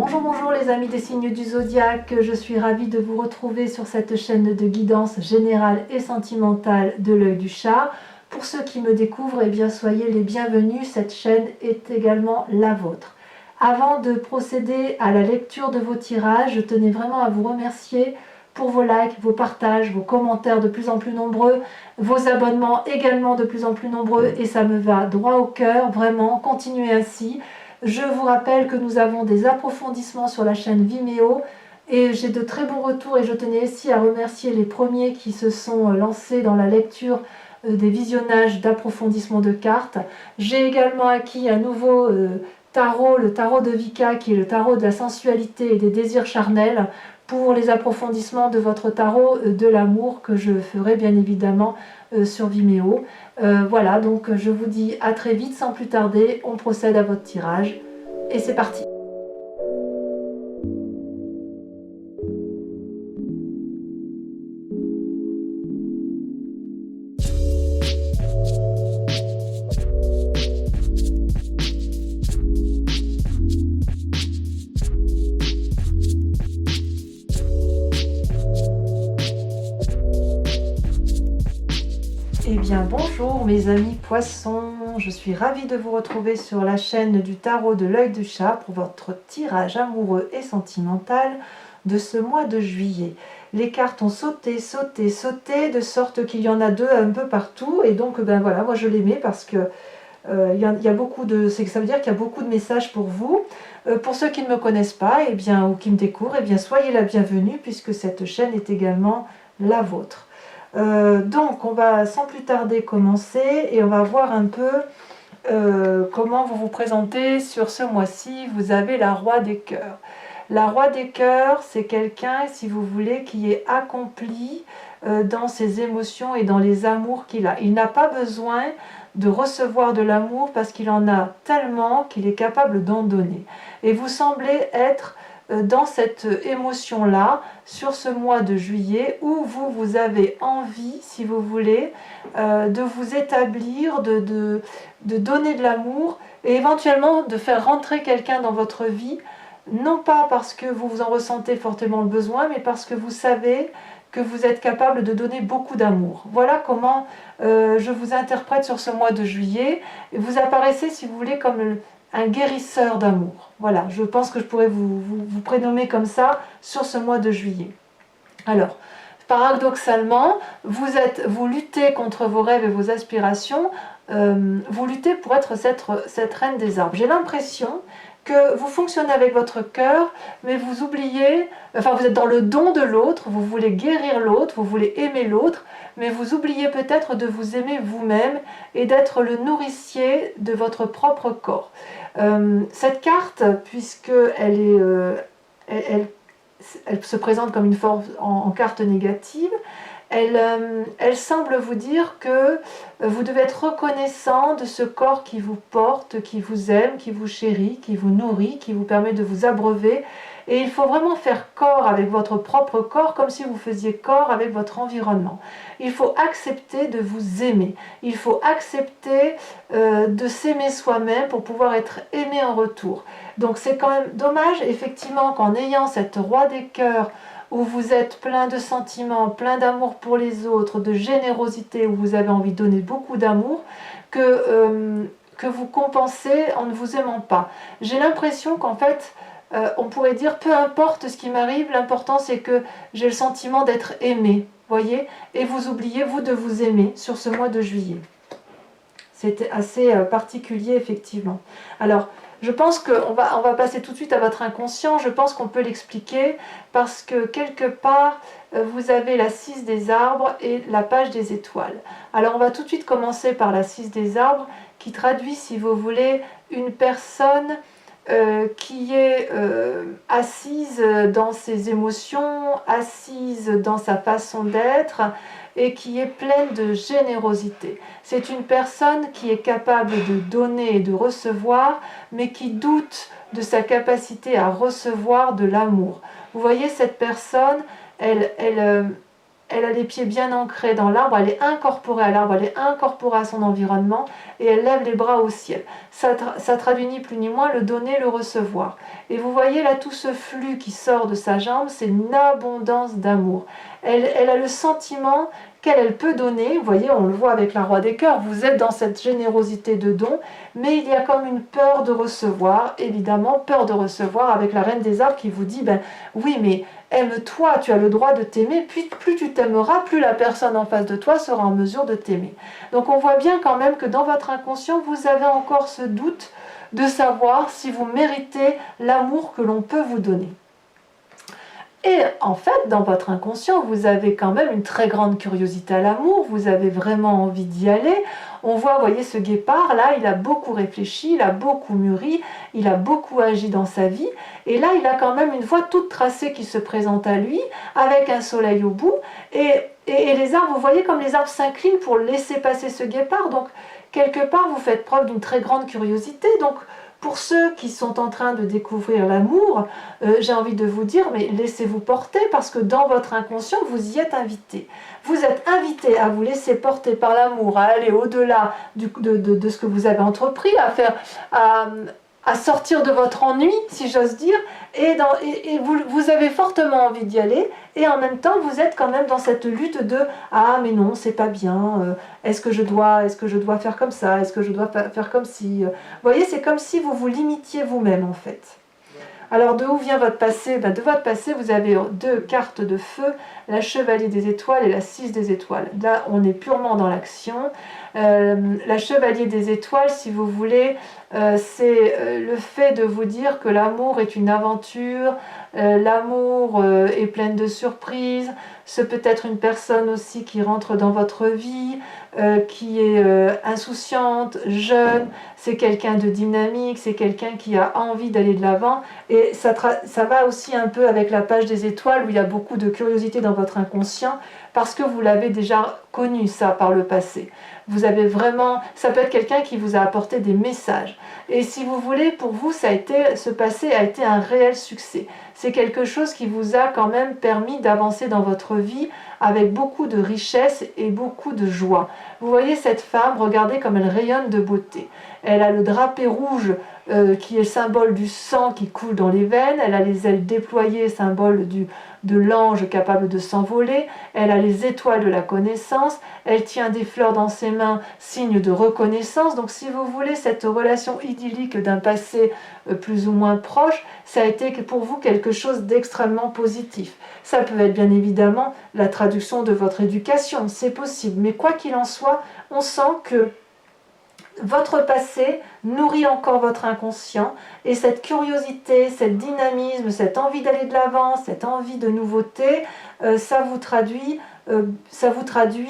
Bonjour les amis des signes du zodiaque, je suis ravie de vous retrouver sur cette chaîne de guidance générale et sentimentale de l'œil du chat. Pour ceux qui me découvrent, eh bien soyez les bienvenus, cette chaîne est également la vôtre. Avant de procéder à la lecture de vos tirages, je tenais vraiment à vous remercier pour vos likes, vos partages, vos commentaires de plus en plus nombreux, vos abonnements également de plus en plus nombreux et ça me va droit au cœur, vraiment, continuez ainsi. Je vous rappelle que nous avons des approfondissements sur la chaîne Vimeo et j'ai de très bons retours et je tenais ici à remercier les premiers qui se sont lancés dans la lecture des visionnages d'approfondissement de cartes. J'ai également acquis un nouveau tarot, le tarot de Vika qui est le tarot de la sensualité et des désirs charnels pour les approfondissements de votre tarot de l'amour que je ferai bien évidemment sur Vimeo. Voilà, donc je vous dis à très vite, sans plus tarder, on procède à votre tirage et c'est parti. Eh bien bonjour mes amis poissons, je suis ravie de vous retrouver sur la chaîne du tarot de l'œil du chat pour votre tirage amoureux et sentimental de ce mois de juillet. Les cartes ont sauté, sauté, sauté, de sorte qu'il y en a deux un peu partout et donc ben voilà, moi je les mets parce que y a beaucoup de, ça veut dire qu'il y a beaucoup de messages pour vous. Pour ceux qui ne me connaissent pas eh bien, ou qui me découvrent, eh bien, soyez la bienvenue puisque cette chaîne est également la vôtre. Donc on va sans plus tarder commencer et on va voir un peu comment vous vous présentez sur ce mois-ci. Vous avez la Roi des Cœurs. La Roi des Cœurs, c'est quelqu'un, si vous voulez, qui est accompli dans ses émotions et dans les amours qu'il a. Il n'a pas besoin de recevoir de l'amour parce qu'il en a tellement qu'il est capable d'en donner. Et vous semblez être dans cette émotion-là, sur ce mois de juillet, où vous avez envie, si vous voulez, de vous établir, de donner de l'amour, et éventuellement de faire rentrer quelqu'un dans votre vie, non pas parce que vous en ressentez fortement le besoin, mais parce que vous savez que vous êtes capable de donner beaucoup d'amour. Voilà comment je vous interprète sur ce mois de juillet. Vous apparaissez, si vous voulez, comme un guérisseur d'amour. Voilà, je pense que je pourrais vous prénommer comme ça sur ce mois de juillet. Alors, paradoxalement, vous luttez contre vos rêves et vos aspirations, vous luttez pour être cette reine des arbres. J'ai l'impression que vous fonctionnez avec votre cœur, mais vous oubliez, enfin vous êtes dans le don de l'autre, vous voulez guérir l'autre, vous voulez aimer l'autre, mais vous oubliez peut-être de vous aimer vous-même et d'être le nourricier de votre propre corps. Cette carte, puisqu'elle elle se présente comme une forme en carte négative, elle semble vous dire que vous devez être reconnaissant de ce corps qui vous porte, qui vous aime, qui vous chérit, qui vous nourrit, qui vous permet de vous abreuver. Et il faut vraiment faire corps avec votre propre corps comme si vous faisiez corps avec votre environnement. Il faut accepter de vous aimer. Il faut accepter de s'aimer soi-même pour pouvoir être aimé en retour. Donc c'est quand même dommage, effectivement, qu'en ayant cette Roi des Cœurs, où vous êtes plein de sentiments, plein d'amour pour les autres, de générosité, où vous avez envie de donner beaucoup d'amour, que vous compensez en ne vous aimant pas. J'ai l'impression qu'en fait, on pourrait dire, peu importe ce qui m'arrive, l'important c'est que j'ai le sentiment d'être aimé, voyez, et vous oubliez, vous, de vous aimer sur ce mois de juillet. C'était assez particulier, effectivement. Alors, je pense qu'on va passer tout de suite à votre inconscient. Je pense qu'on peut l'expliquer parce que quelque part, vous avez la 6 des arbres et la page des étoiles. Alors, on va tout de suite commencer par la 6 des arbres qui traduit, si vous voulez, une personne qui est assise dans ses émotions, assise dans sa façon d'être et qui est pleine de générosité. C'est une personne qui est capable de donner et de recevoir, mais qui doute de sa capacité à recevoir de l'amour. Vous voyez, cette personne, elle elle a les pieds bien ancrés dans l'arbre, elle est incorporée à l'arbre, elle est incorporée à son environnement et elle lève les bras au ciel. Ça traduit ni plus ni moins le donner, le recevoir. Et vous voyez là tout ce flux qui sort de sa jambe, c'est une abondance d'amour. Elle a le sentiment qu'elle peut donner, vous voyez, on le voit avec la roi des cœurs, vous êtes dans cette générosité de don, mais il y a comme une peur de recevoir, évidemment, peur de recevoir avec la reine des arbres qui vous dit, ben oui, mais aime-toi, tu as le droit de t'aimer, puis plus tu t'aimeras, plus la personne en face de toi sera en mesure de t'aimer. Donc on voit bien quand même que dans votre inconscient, vous avez encore ce doute de savoir si vous méritez l'amour que l'on peut vous donner. Et en fait, dans votre inconscient, vous avez quand même une très grande curiosité à l'amour, vous avez vraiment envie d'y aller. On voit, vous voyez, ce guépard, là, il a beaucoup réfléchi, il a beaucoup mûri, il a beaucoup agi dans sa vie. Et là, il a quand même une voie toute tracée qui se présente à lui, avec un soleil au bout. Et les arbres, vous voyez comme les arbres s'inclinent pour laisser passer ce guépard. Donc, quelque part, vous faites preuve d'une très grande curiosité. Donc, pour ceux qui sont en train de découvrir l'amour, j'ai envie de vous dire, mais laissez-vous porter parce que dans votre inconscient, vous y êtes invité. Vous êtes invité à vous laisser porter par l'amour, à aller au-delà de ce que vous avez entrepris, à sortir de votre ennui, si j'ose dire, et vous avez fortement envie d'y aller, et en même temps, vous êtes quand même dans cette lutte de « Ah, mais non, c'est pas bien, est-ce que je dois faire comme ça, est-ce que je dois faire comme si… » Vous voyez, c'est comme si vous vous limitiez vous-même, en fait. Alors, de où vient votre passé? De votre passé, vous avez 2 cartes de feu, la chevalier des étoiles et la 6 des étoiles. Là, on est purement dans l'action. La chevalier des étoiles, si vous voulez, c'est le fait de vous dire que l'amour est une aventure, l'amour est plein de surprises. C'est peut-être une personne aussi qui rentre dans votre vie, qui est insouciante, jeune, c'est quelqu'un de dynamique, c'est quelqu'un qui a envie d'aller de l'avant. Et ça va aussi un peu avec la page des étoiles où il y a beaucoup de curiosité dans votre inconscient parce que vous l'avez déjà connu ça par le passé. Vous avez vraiment, ça peut être quelqu'un qui vous a apporté des messages. Et si vous voulez, pour vous, ce passé a été un réel succès. C'est quelque chose qui vous a quand même permis d'avancer dans votre vie avec beaucoup de richesse et beaucoup de joie. Vous voyez cette femme, regardez comme elle rayonne de beauté. Elle a le drapé rouge qui est symbole du sang qui coule dans les veines. Elle a les ailes déployées, symbole de l'ange capable de s'envoler. Elle a les étoiles de la connaissance. Elle tient des fleurs dans ses mains, signe de reconnaissance. Donc si vous voulez, cette relation idyllique d'un passé plus ou moins proche, ça a été pour vous quelque chose d'extrêmement positif. Ça peut être bien évidemment la traduction de votre éducation, c'est possible. Mais quoi qu'il en soit, on sent que votre passé nourrit encore votre inconscient et cette curiosité, cette dynamisme, cette envie d'aller de l'avant, cette envie de nouveauté, ça vous traduit,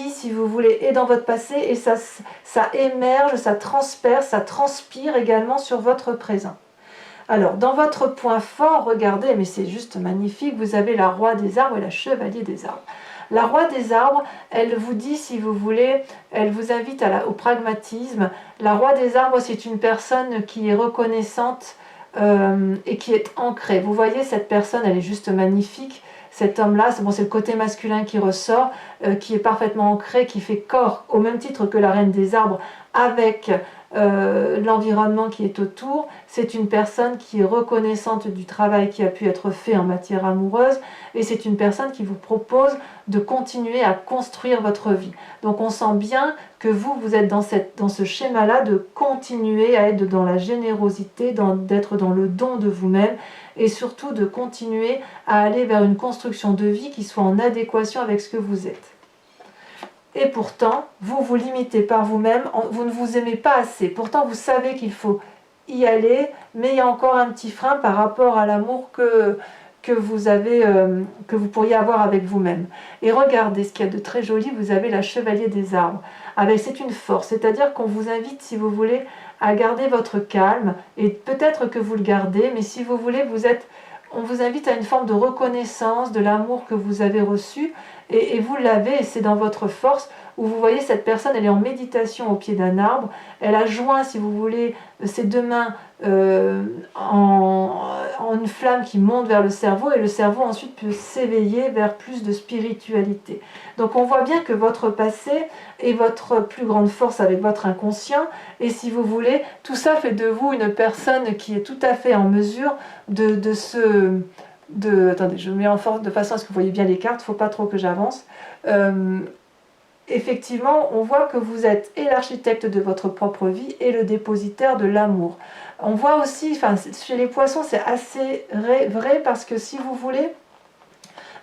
si vous voulez, et dans votre passé et ça émerge, ça transperce, ça transpire également sur votre présent. Alors, dans votre point fort, regardez, mais c'est juste magnifique, vous avez la roi des arbres et la chevalier des arbres. La roi des arbres, elle vous dit, si vous voulez, elle vous invite au pragmatisme. La roi des arbres, c'est une personne qui est reconnaissante et qui est ancrée. Vous voyez, cette personne, elle est juste magnifique. Cet homme-là, c'est le côté masculin qui ressort, qui est parfaitement ancré, qui fait corps, au même titre que la reine des arbres, avec l'environnement qui est autour. C'est une personne qui est reconnaissante du travail qui a pu être fait en matière amoureuse et c'est une personne qui vous propose de continuer à construire votre vie. Donc on sent bien que vous êtes dans ce schéma-là de continuer à être dans la générosité, d'être dans le don de vous-même et surtout de continuer à aller vers une construction de vie qui soit en adéquation avec ce que vous êtes. Et pourtant, vous vous limitez par vous-même, vous ne vous aimez pas assez. Pourtant, vous savez qu'il faut y aller, mais il y a encore un petit frein par rapport à l'amour que vous pourriez avoir avec vous-même. Et regardez ce qu'il y a de très joli, vous avez la chevalier des arbres. C'est une force, c'est-à-dire qu'on vous invite, si vous voulez, à garder votre calme, et peut-être que vous le gardez, mais si vous voulez, on vous invite à une forme de reconnaissance de l'amour que vous avez reçu, et vous l'avez, et c'est dans votre force, où vous voyez cette personne, elle est en méditation au pied d'un arbre, elle a joint, si vous voulez, ses deux mains en une flamme qui monte vers le cerveau, et le cerveau ensuite peut s'éveiller vers plus de spiritualité. Donc on voit bien que votre passé est votre plus grande force avec votre inconscient, et si vous voulez, tout ça fait de vous une personne qui est tout à fait en mesure de se... attendez, je mets en force de façon à ce que vous voyez bien les cartes, il ne faut pas trop que j'avance. Effectivement, on voit que vous êtes et l'architecte de votre propre vie et le dépositaire de l'amour. On voit aussi, chez les poissons, c'est assez vrai parce que si vous voulez,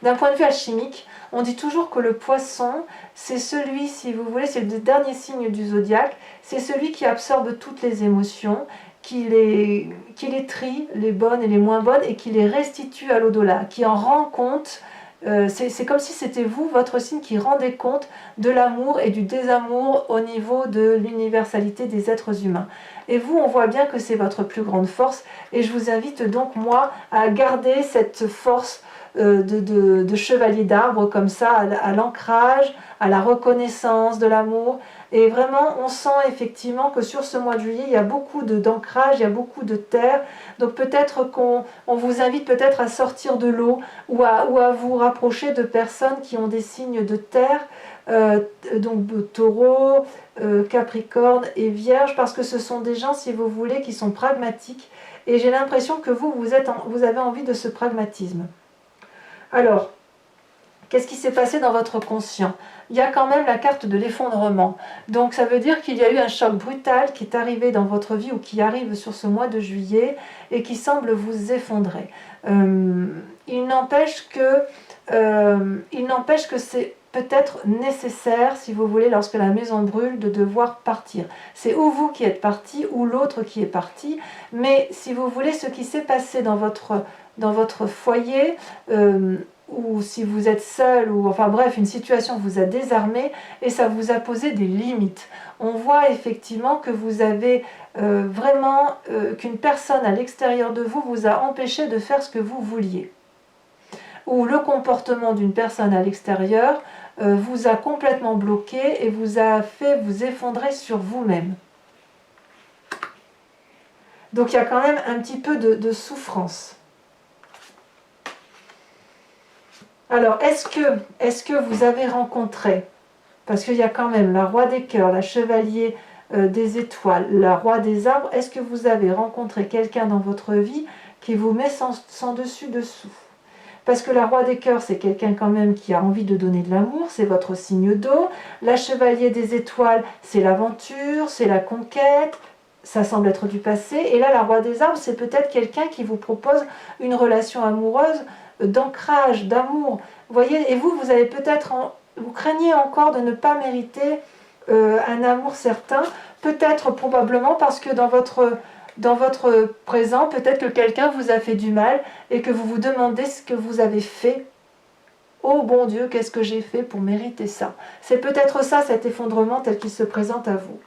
d'un point de vue alchimique, on dit toujours que le poisson, c'est celui, si vous voulez, c'est le dernier signe du zodiaque, c'est celui qui absorbe toutes les émotions, qui les trie, les bonnes et les moins bonnes, et qui les restitue à l'au-delà, qui en rend compte. C'est comme si c'était vous, votre signe, qui rendait compte de l'amour et du désamour au niveau de l'universalité des êtres humains. Et vous, on voit bien que c'est votre plus grande force, et je vous invite donc, moi, à garder cette force de chevalier d'arbre comme ça, à l'ancrage, à la reconnaissance de l'amour. Et vraiment, on sent effectivement que sur ce mois de juillet, il y a beaucoup d'ancrage, il y a beaucoup de terre. Donc peut-être qu'on vous invite peut-être à sortir de l'eau ou à vous rapprocher de personnes qui ont des signes de terre, donc taureau, capricorne et vierge, parce que ce sont des gens, si vous voulez, qui sont pragmatiques. Et j'ai l'impression que vous avez envie de ce pragmatisme. Alors, qu'est-ce qui s'est passé dans votre conscient? Il y a quand même la carte de l'effondrement. Donc ça veut dire qu'il y a eu un choc brutal qui est arrivé dans votre vie ou qui arrive sur ce mois de juillet et qui semble vous effondrer. Il n'empêche que c'est peut-être nécessaire, si vous voulez, lorsque la maison brûle, de devoir partir. C'est ou vous qui êtes parti ou l'autre qui est parti. Mais si vous voulez, ce qui s'est passé dans votre foyer, ou si vous êtes seul, ou enfin bref, une situation vous a désarmé et ça vous a posé des limites. On voit effectivement que vous avez vraiment, qu'une personne à l'extérieur de vous a empêché de faire ce que vous vouliez. Ou le comportement d'une personne à l'extérieur vous a complètement bloqué et vous a fait vous effondrer sur vous-même. Donc il y a quand même un petit peu de souffrance. Alors, est-ce que vous avez rencontré, parce qu'il y a quand même la roi des cœurs, la chevalier des étoiles, la roi des arbres, est-ce que vous avez rencontré quelqu'un dans votre vie qui vous met sans dessus-dessous? Parce que la roi des cœurs, c'est quelqu'un quand même qui a envie de donner de l'amour, c'est votre signe d'eau. La chevalier des étoiles, c'est l'aventure, c'est la conquête, ça semble être du passé. Et là, la roi des arbres, c'est peut-être quelqu'un qui vous propose une relation amoureuse, d'ancrage, d'amour. Vous voyez, et vous avez peut-être, vous craignez encore de ne pas mériter un amour certain, peut-être probablement parce que dans votre présent, peut-être que quelqu'un vous a fait du mal et que vous vous demandez ce que vous avez fait. Oh bon Dieu, qu'est-ce que j'ai fait pour mériter ça? C'est peut-être ça, cet effondrement tel qu'il se présente à vous.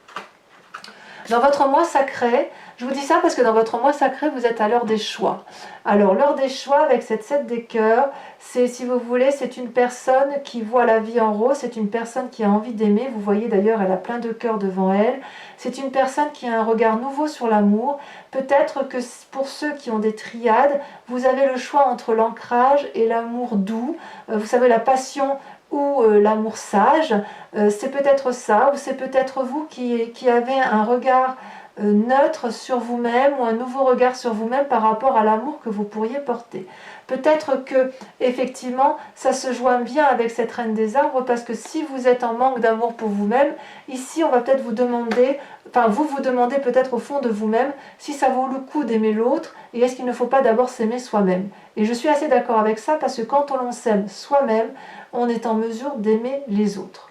Dans votre mois sacré, je vous dis ça parce que dans votre mois sacré, vous êtes à l'heure des choix. Alors, l'heure des choix, avec cette 7 des cœurs, c'est, si vous voulez, c'est une personne qui voit la vie en rose, c'est une personne qui a envie d'aimer. Vous voyez d'ailleurs, elle a plein de cœurs devant elle. C'est une personne qui a un regard nouveau sur l'amour. Peut-être que pour ceux qui ont des triades, vous avez le choix entre l'ancrage et l'amour doux. Vous savez, la passion ou l'amour sage, c'est peut-être ça, ou c'est peut-être vous qui avez un regard neutre sur vous-même, ou un nouveau regard sur vous-même par rapport à l'amour que vous pourriez porter. Peut-être que, effectivement, ça se joint bien avec cette reine des arbres, parce que si vous êtes en manque d'amour pour vous-même, ici on va peut-être vous demander, enfin vous demandez peut-être au fond de vous-même, si ça vaut le coup d'aimer l'autre, et est-ce qu'il ne faut pas d'abord s'aimer soi-même. Et je suis assez d'accord avec ça, parce que quand on s'aime soi-même, on est en mesure d'aimer les autres.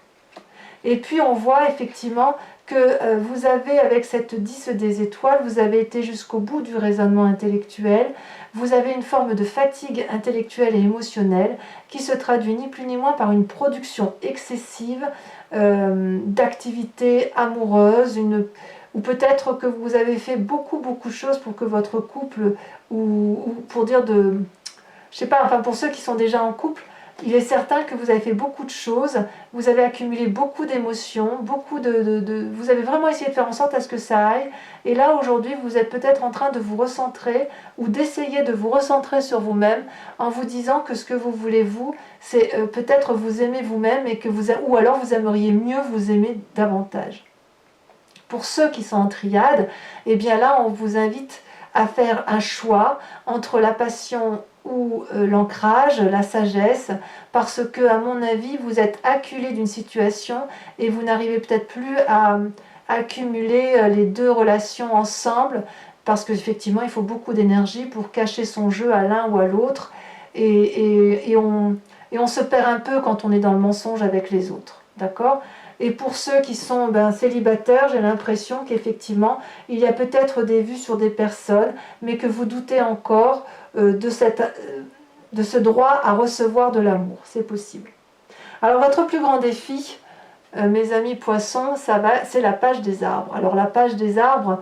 Et puis on voit effectivement que vous avez, avec cette 10 des étoiles, vous avez été jusqu'au bout du raisonnement intellectuel, vous avez une forme de fatigue intellectuelle et émotionnelle qui se traduit ni plus ni moins par une production excessive d'activités amoureuses, ou peut-être que vous avez fait beaucoup de choses pour que votre couple, ou pour dire je sais pas, enfin pour ceux qui sont déjà en couple, il est certain que vous avez fait beaucoup de choses, vous avez accumulé beaucoup d'émotions, vous avez vraiment essayé de faire en sorte à ce que ça aille. Et là, aujourd'hui, vous êtes peut-être en train de vous recentrer ou d'essayer de vous recentrer sur vous-même en vous disant que ce que vous voulez, vous, c'est peut-être vous aimer vous-même ou alors vous aimeriez mieux vous aimer davantage. Pour ceux qui sont en triade, eh bien là, on vous invite à faire un choix entre la passion ou l'ancrage, la sagesse, parce que, à mon avis, vous êtes acculé d'une situation et vous n'arrivez peut-être plus à accumuler les deux relations ensemble, parce qu'effectivement, il faut beaucoup d'énergie pour cacher son jeu à l'un ou à l'autre, et on se perd un peu quand on est dans le mensonge avec les autres, d'accord ? Et pour ceux qui sont célibataires, j'ai l'impression qu'effectivement, il y a peut-être des vues sur des personnes, mais que vous doutez encore de ce droit à recevoir de l'amour. C'est possible. Alors, votre plus grand défi, mes amis poissons, c'est la page des arbres. Alors, la page des arbres,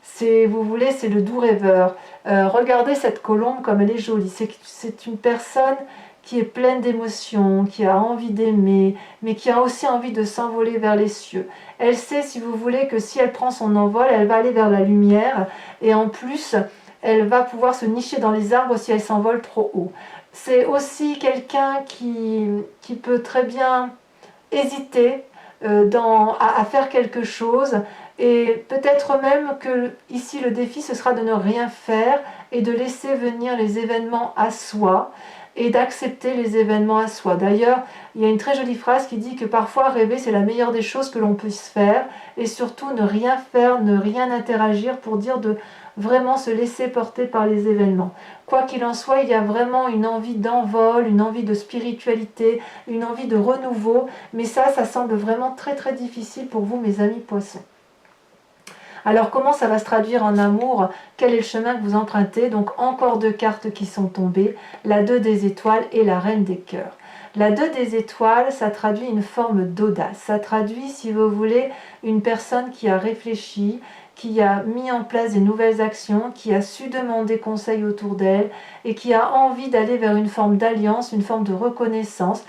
c'est le doux rêveur. Regardez cette colombe comme elle est jolie. C'est une personne qui est pleine d'émotions, qui a envie d'aimer, mais qui a aussi envie de s'envoler vers les cieux. Elle sait, si vous voulez, que si elle prend son envol, elle va aller vers la lumière, et en plus, elle va pouvoir se nicher dans les arbres si elle s'envole trop haut. C'est aussi quelqu'un qui peut très bien hésiter à faire quelque chose, et peut-être même que ici le défi ce sera de ne rien faire et de laisser venir les événements à soi et d'accepter les événements à soi. D'ailleurs, il y a une très jolie phrase qui dit que parfois rêver c'est la meilleure des choses que l'on puisse faire, et surtout ne rien faire, ne rien interagir, pour dire de vraiment se laisser porter par les événements. Quoi qu'il en soit, il y a vraiment une envie d'envol, une envie de spiritualité, une envie de renouveau, mais ça semble vraiment très très difficile pour vous, mes amis poissons. Alors comment ça va se traduire en amour? Quel est le chemin que vous empruntez? Donc encore deux cartes qui sont tombées, la 2 des étoiles et la reine des cœurs. La 2 des étoiles, ça traduit une forme d'audace, ça traduit, si vous voulez, une personne qui a réfléchi, qui a mis en place des nouvelles actions, qui a su demander conseil autour d'elle et qui a envie d'aller vers une forme d'alliance, une forme de reconnaissance.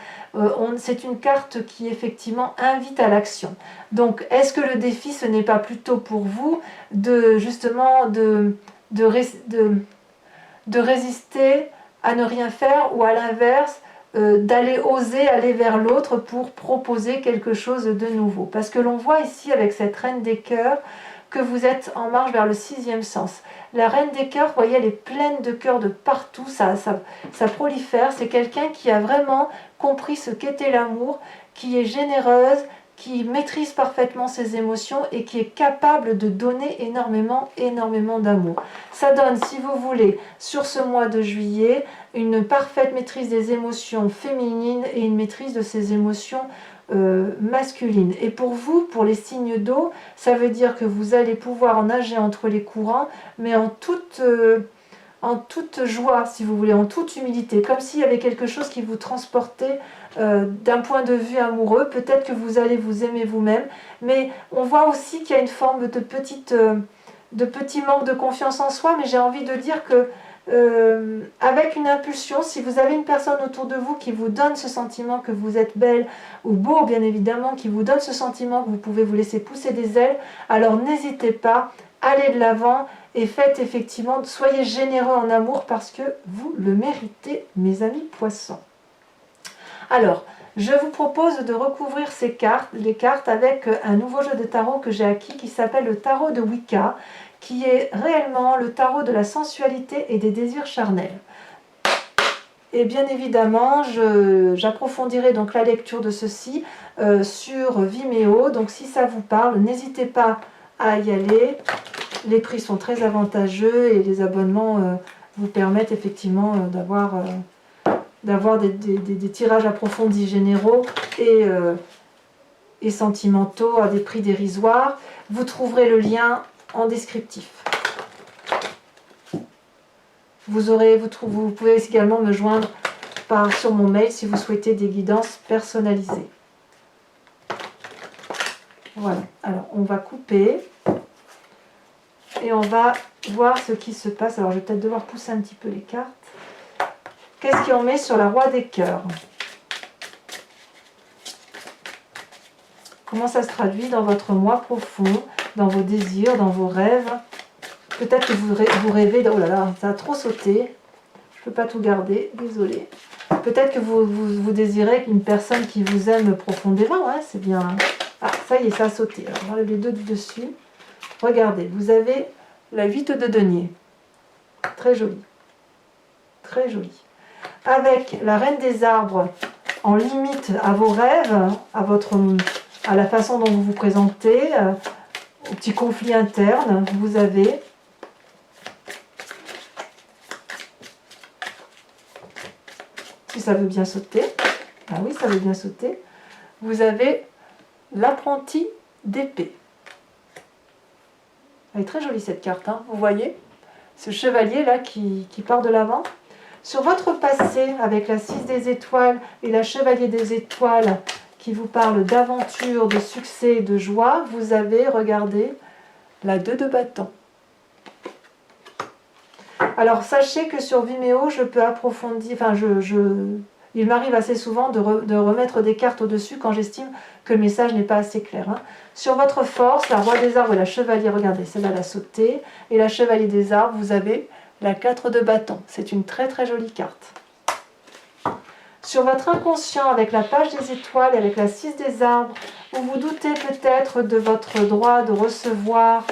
C'est une carte qui effectivement invite à l'action. Donc est-ce que le défi ce n'est pas plutôt pour vous de justement de résister à ne rien faire, ou à l'inverse d'aller oser aller vers l'autre pour proposer quelque chose de nouveau? Parce que l'on voit ici avec cette reine des cœurs que vous êtes en marche vers le 6e sens. La reine des cœurs, vous voyez, elle est pleine de cœurs de partout, ça prolifère. C'est quelqu'un qui a vraiment compris ce qu'était l'amour, qui est généreuse, qui maîtrise parfaitement ses émotions et qui est capable de donner énormément, énormément d'amour. Ça donne, si vous voulez, sur ce mois de juillet, une parfaite maîtrise des émotions féminines et une maîtrise de ses émotions masculine. Et pour vous, pour les signes d'eau, ça veut dire que vous allez pouvoir nager entre les courants, mais en toute joie, si vous voulez, en toute humilité, comme s'il y avait quelque chose qui vous transportait d'un point de vue amoureux. Peut-être que vous allez vous aimer vous-même, mais on voit aussi qu'il y a une forme de petit manque de confiance en soi, mais j'ai envie de dire que avec une impulsion, si vous avez une personne autour de vous qui vous donne ce sentiment que vous êtes belle ou beau, bien évidemment, qui vous donne ce sentiment que vous pouvez vous laisser pousser des ailes, alors n'hésitez pas, allez de l'avant et faites effectivement, soyez généreux en amour parce que vous le méritez, mes amis poissons. Alors, je vous propose de recouvrir les cartes avec un nouveau jeu de tarot que j'ai acquis qui s'appelle le tarot de Wicca, qui est réellement le tarot de la sensualité et des désirs charnels. Et bien évidemment, j'approfondirai donc la lecture de ceci sur Vimeo. Donc si ça vous parle, n'hésitez pas à y aller. Les prix sont très avantageux et les abonnements vous permettent effectivement d'avoir des tirages approfondis généraux et sentimentaux à des prix dérisoires. Vous trouverez le lien en descriptif. Vous pouvez également me joindre sur mon mail si vous souhaitez des guidances personnalisées. Voilà, alors on va couper et on va voir ce qui se passe. Alors je vais peut-être devoir pousser un petit peu les cartes. Qu'est-ce qu'on met sur la roue des cœurs? Comment ça se traduit dans votre moi profond, dans vos désirs, dans vos rêves? Peut-être que vous rêvez... Oh là là, ça a trop sauté. Je ne peux pas tout garder, désolée. Peut-être que vous désirez une personne qui vous aime profondément, hein, c'est bien. Ah, ça y est, ça a sauté. Alors, j'enlève les deux du dessus. Regardez, vous avez la 8 de denier. Très jolie. Très jolie. Avec la reine des arbres en limite à vos rêves, à la façon dont vous vous présentez, au petit conflit interne, vous avez si ça veut bien sauter, ah oui, ça veut bien sauter, vous avez l'apprenti d'épée. Elle est très jolie cette carte, hein, vous voyez ce chevalier là qui part de l'avant. Sur votre passé, avec la 6 des étoiles et la chevalier des étoiles qui vous parle d'aventure, de succès, de joie, vous avez, regardez, la 2 de bâton. Alors sachez que sur Vimeo, je peux approfondir, enfin il m'arrive assez souvent de remettre des cartes au-dessus quand j'estime que le message n'est pas assez clair. Hein. Sur votre force, la roi des arbres et la chevalier, regardez, celle-là l'a sauté, et la chevalier des arbres, vous avez la 4 de bâton. C'est une très très jolie carte. Sur votre inconscient, avec la page des étoiles et avec la 6 des arbres, vous vous doutez peut-être de votre droit de recevoir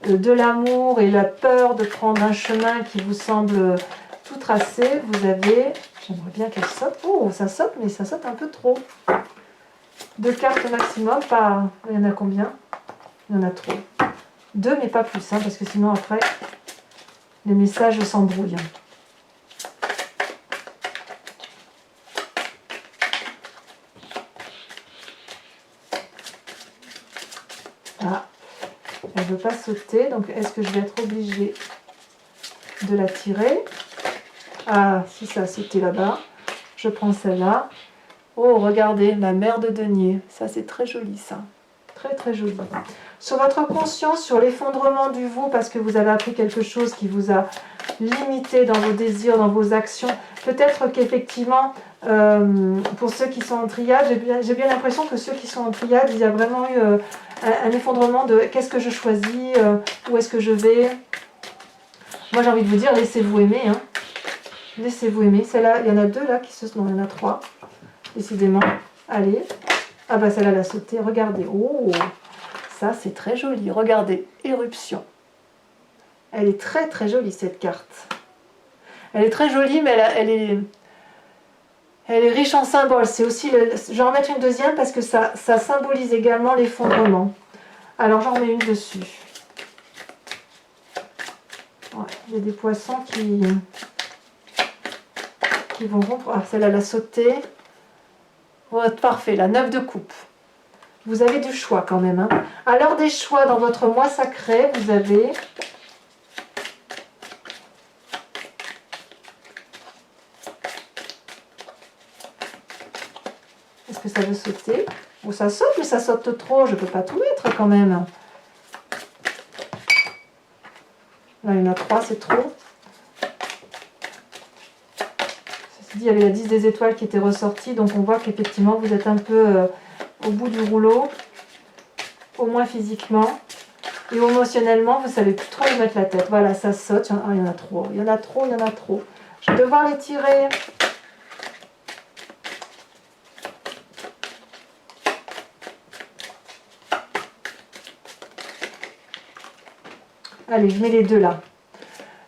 de l'amour et la peur de prendre un chemin qui vous semble tout tracé. Vous avez, j'aimerais bien qu'elle saute, oh ça saute mais ça saute un peu trop. 2 cartes maximum, il y en a combien? Il y en a trop. 2 mais pas plus, hein, parce que sinon après les messages s'embrouillent. Ah, elle ne veut pas sauter, donc est-ce que je vais être obligée de la tirer? Ah, si ça a sauté là-bas, je prends celle-là. Oh, regardez, la mère de denier. Ça, c'est très joli, ça. Très, très joli. Sur votre conscience, sur l'effondrement du vous, parce que vous avez appris quelque chose qui vous a limité dans vos désirs, dans vos actions. Peut-être qu'effectivement, pour ceux qui sont en triade, j'ai bien l'impression que ceux qui sont en triade, il y a vraiment eu un effondrement de qu'est-ce que je choisis, où est-ce que je vais. Moi, j'ai envie de vous dire, laissez-vous aimer. Hein. Laissez-vous aimer. Celle-là, il y en a 2 là qui se... Non, il y en a 3. Décidément. Allez. Ah bah celle-là, elle a sauté. Regardez. Oh, ça, c'est très joli. Regardez. Éruption. Elle est très très jolie cette carte. Elle est très jolie, mais elle est riche en symboles. C'est aussi je vais en mettre une deuxième parce que ça symbolise également l'effondrement. Alors j'en mets une dessus. Ouais, il y a des poissons qui vont rompre. Ah, celle-là, elle a sauté. Ouais, parfait, la 9 de coupe. Vous avez du choix quand même. Hein. À l'heure des choix dans votre mois sacré, vous avez... Est-ce que ça veut sauter? Oh, ça saute, mais ça saute trop. Je ne peux pas tout mettre quand même. Là, il y en a 3, c'est trop. Ceci dit, il y avait la 10 des étoiles qui était ressortie. Donc, on voit qu'effectivement, vous êtes un peu au bout du rouleau. Au moins physiquement. Et émotionnellement, vous ne savez plus trop où mettre la tête. Voilà, ça saute. Ah, il y en a trop. Il y en a trop, il y en a trop. Je vais devoir les tirer. Allez, je mets les 2 là.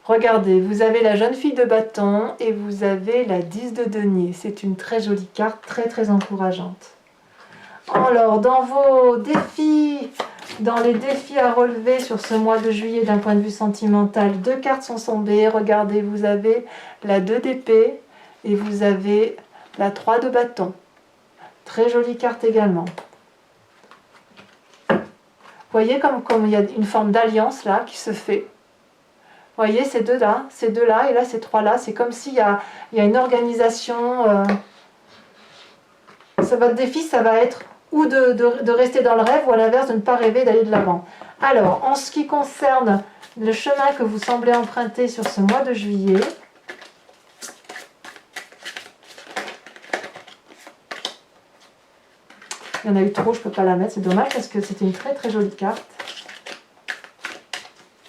Regardez, vous avez la jeune fille de bâton et vous avez la 10 de denier. C'est une très jolie carte, très très encourageante. Alors, dans vos défis, dans les défis à relever sur ce mois de juillet d'un point de vue sentimental, 2 cartes sont tombées. Regardez, vous avez la 2 d'épée et vous avez la 3 de bâton. Très jolie carte également. Vous voyez comme il y a une forme d'alliance là qui se fait. Vous voyez ces 2 là, et là ces 3 là, c'est comme s'il y a une organisation. Votre défi, ça va être ou de rester dans le rêve ou à l'inverse de ne pas rêver d'aller de l'avant. Alors, en ce qui concerne le chemin que vous semblez emprunter sur ce mois de juillet, Il y en a eu trop, je ne peux pas la mettre, c'est dommage parce que c'était une très très jolie carte.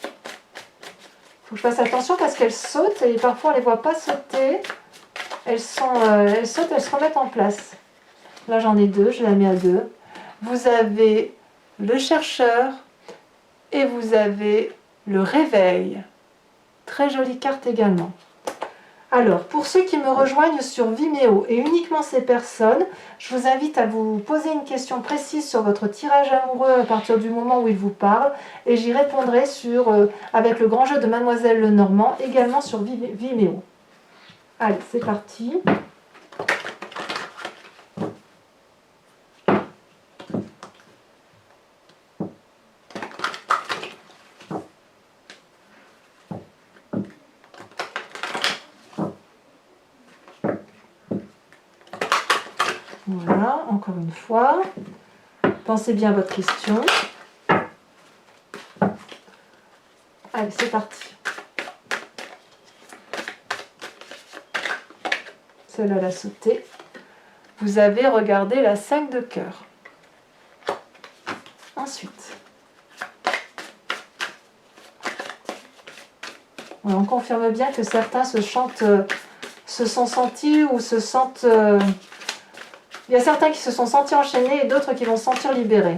Il faut que je fasse attention parce qu'elles sautent et parfois on ne les voit pas sauter. Elles sautent, elles se remettent en place. Là j'en ai deux, je la mets à deux. Vous avez le chercheur et vous avez le réveil. Très jolie carte également. Alors, pour ceux qui me rejoignent sur Vimeo et uniquement ces personnes, je vous invite à vous poser une question précise sur votre tirage amoureux à partir du moment où il vous parle et j'y répondrai avec le grand jeu de Mademoiselle Lenormand, également sur Vimeo. Allez, c'est parti. Voilà, encore une fois. Pensez bien à votre question. Allez, c'est parti. Celle-là, elle a sauté. Vous avez regardé la 5 de cœur. Ensuite, voilà, on confirme bien que certains se sont sentis ou se sentent... Il y a certains qui se sont sentis enchaînés et d'autres qui vont se sentir libérés.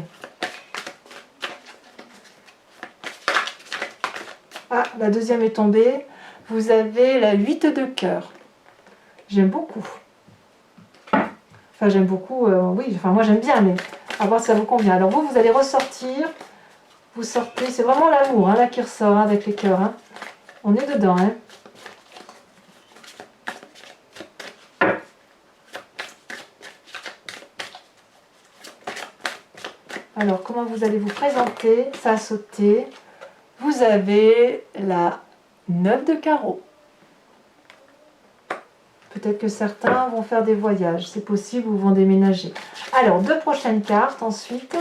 Ah, la deuxième est tombée. Vous avez la 8 de cœur. J'aime beaucoup. Enfin, j'aime beaucoup, oui, enfin moi j'aime bien, mais à voir si ça vous convient. Alors vous allez ressortir. Vous sortez, c'est vraiment l'amour hein, là qui ressort hein, avec les cœurs. Hein. On est dedans. Hein. Alors, comment vous allez vous présenter? Ça a sauté. Vous avez la 9 de carreau. Peut-être que certains vont faire des voyages, c'est possible, ou vont déménager. Alors, deux prochaines cartes ensuite.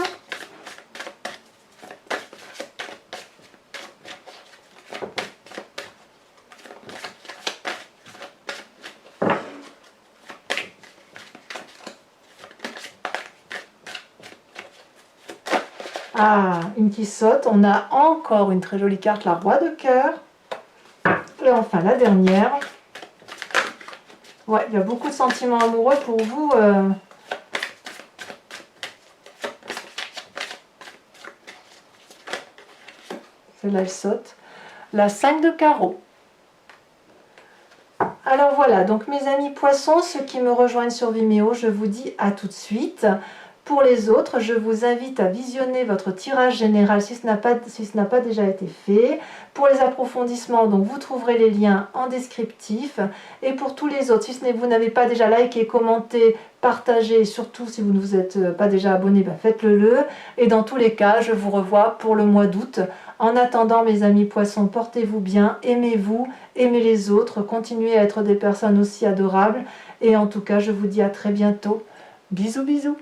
Ah, une qui saute. On a encore une très jolie carte, la roi de cœur. Et enfin, la dernière. Ouais, il y a beaucoup de sentiments amoureux pour vous. Celle-là, elle saute. La 5 de carreau. Alors voilà, donc mes amis poissons, ceux qui me rejoignent sur Vimeo, je vous dis à tout de suite. Pour les autres, je vous invite à visionner votre tirage général si ce n'a pas déjà été fait. Pour les approfondissements, donc vous trouverez les liens en descriptif. Et pour tous les autres, si vous n'avez pas déjà liké, commenté, partagé, et surtout si vous ne vous êtes pas déjà abonné, faites-le. Et dans tous les cas, je vous revois pour le mois d'août. En attendant, mes amis poissons, portez-vous bien, aimez-vous, aimez les autres, continuez à être des personnes aussi adorables. Et en tout cas, je vous dis à très bientôt. Bisous, bisous.